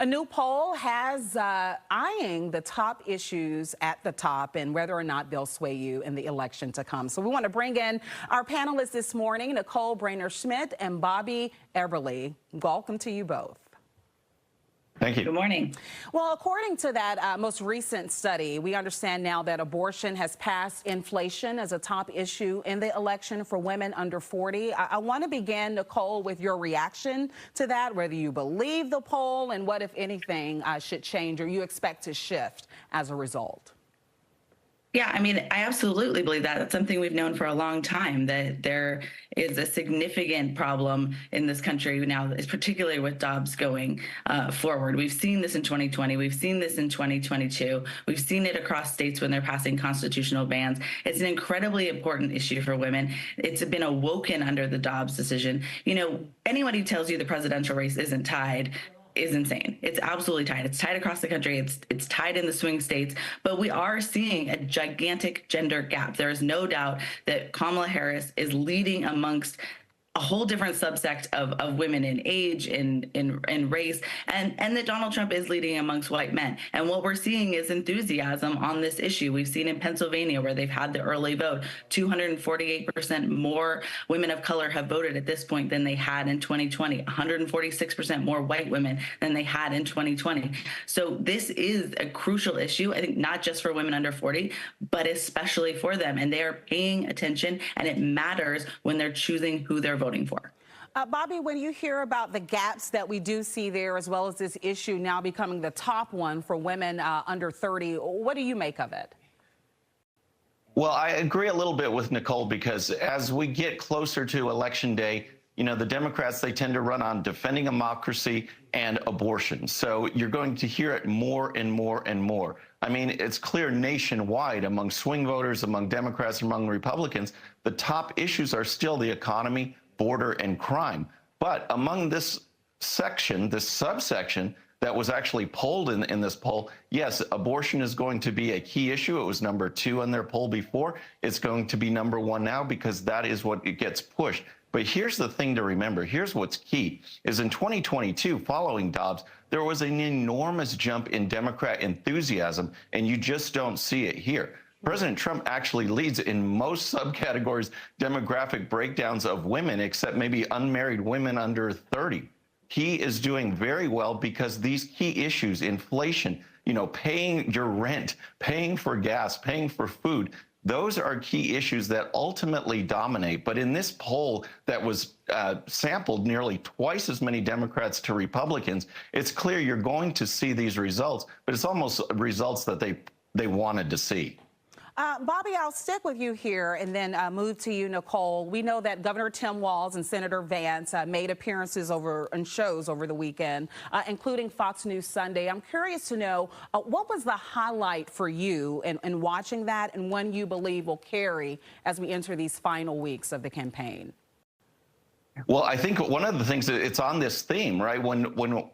A new poll has eyeing the top issues at the top and whether or not they'll sway you in the election to come. So we want to bring in our panelists this morning, Nicole Brainer-Schmidt and Bobby Eberle. Welcome to you both. Thank you. Good morning. Well, according to that most recent study, we understand now that abortion has passed inflation as a top issue in the election for women under 40. I want to begin, Nicole, with your reaction to that, whether you believe the poll and what, if anything, should change or you expect to shift as a result. Yeah, I mean, I absolutely believe that. That's something we've known for a long time, that there is a significant problem in this country now, particularly with Dobbs going forward. We've seen this in 2020. We've seen this in 2022. We've seen it across states when they're passing constitutional bans. It's an incredibly important issue for women. It's been awoken under the Dobbs decision. You know, anyone who tells you the presidential race isn't tied is insane. It's absolutely tied. It's tied across the country. It's tied in the swing states, but we are seeing a gigantic gender gap. There is no doubt that Kamala Harris is leading amongst a whole different subsect of women in age, in race, and that Donald Trump is leading amongst white men. And what we're seeing is enthusiasm on this issue. We've seen in Pennsylvania, where they've had the early vote, 248% more women of color have voted at this point than they had in 2020, 146% more white women than they had in 2020. So this is a crucial issue, I think, not just for women under 40, but especially for them. And they are paying attention, and it matters when they're choosing who they're voting for. Bobby, when you hear about the gaps that we do see there, as well as this issue now becoming the top one for women under 30, what do you make of it? Well, I agree a little bit with Nicole, because as we get closer to Election Day, you know, the Democrats, they tend to run on defending democracy and abortion. So you're going to hear it more and more and more. I mean, it's clear nationwide among swing voters, among Democrats, among Republicans, the top issues are still the economy, border, and crime. But among this section, this subsection that was actually polled in this poll, yes, abortion is going to be a key issue. It was number 2 on their poll before. It's going to be number 1 now, because that is what it gets pushed. But here's the thing to remember. Here's what's key, is in 2022, following Dobbs, there was an enormous jump in Democrat enthusiasm, and you just don't see it here. President Trump actually leads in most subcategories, demographic breakdowns of women, except maybe unmarried women under 30. He is doing very well because these key issues, inflation, you know, paying your rent, paying for gas, paying for food, those are key issues that ultimately dominate. But in this poll that was sampled nearly twice as many Democrats to Republicans, it's clear you're going to see these results, but it's almost results that they wanted to see. Bobby, I'll stick with you here and then move to you, Nicole. We know that Governor Tim Walz and Senator Vance made appearances on shows over the weekend, including Fox News Sunday. I'm curious to know, what was the highlight for you in watching that, and one you believe will carry as we enter these final weeks of the campaign? Well, I think one of the things that it's on this theme, right? When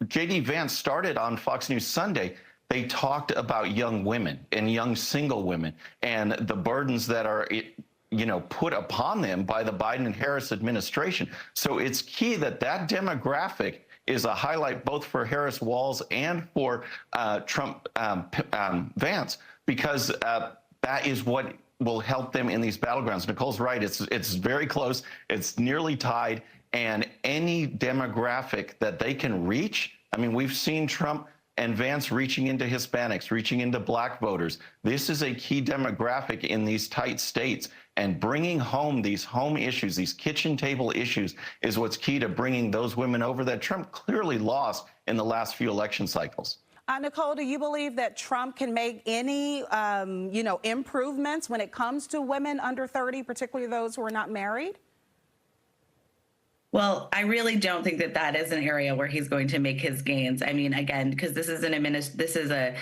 J.D. Vance started on Fox News Sunday, they talked about young women and young single women and the burdens that are, you know, put upon them by the Biden and Harris administration. So it's key that that demographic is a highlight both for Harris Walz and for Trump Vance, because that is what will help them in these battlegrounds. Nicole's right. It's very close. It's nearly tied. And any demographic that they can reach, I mean, we've seen Trump and Vance reaching into Hispanics, reaching into black voters. This is a key demographic in these tight states, and bringing home these home issues, these kitchen table issues, is what's key to bringing those women over that Trump clearly lost in the last few election cycles. Nicole, do you believe that Trump can make any, you know, improvements when it comes to women under 30, particularly those who are not married? Well, I really don't think that that is an area where he's going to make his gains. I mean, again, because this is a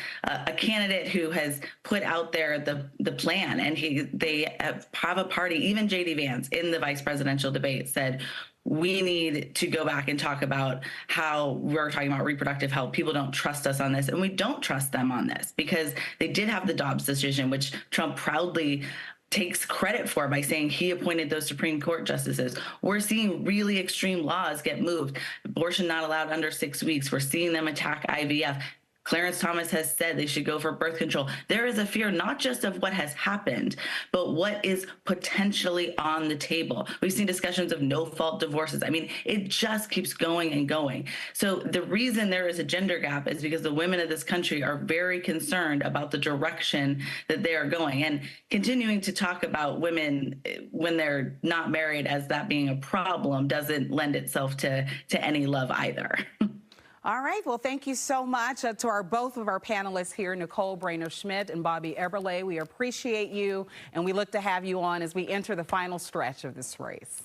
candidate who has put out there the plan, and they have a party. Even J.D. Vance in the vice presidential debate said, we need to go back and talk about how we're talking about reproductive health. People don't trust us on this, and we don't trust them on this, because they did have the Dobbs decision, which Trump proudly takes credit for by saying he appointed those Supreme Court justices. We're seeing really extreme laws get moved. Abortion not allowed under 6 weeks. We're seeing them attack IVF. Clarence Thomas has said they should go for birth control. There is a fear not just of what has happened, but what is potentially on the table. We've seen discussions of no-fault divorces. I mean, it just keeps going and going. So the reason there is a gender gap is because the women of this country are very concerned about the direction that they are going. And continuing to talk about women when they're not married as that being a problem doesn't lend itself to any love either. All right. Well, thank you so much to both of our panelists here, Nicole Brainer-Schmidt and Bobby Eberle. We appreciate you, and we look to have you on as we enter the final stretch of this race.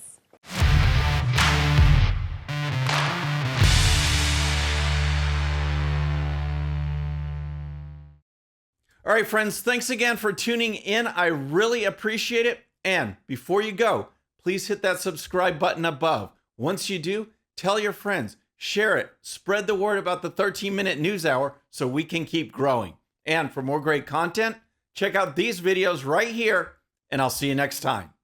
All right, friends, thanks again for tuning in. I really appreciate it. And before you go, please hit that subscribe button above. Once you do, tell your friends. Share it. Spread the word about the 13-minute news hour so we can keep growing. And for more great content, check out these videos right here, and I'll see you next time.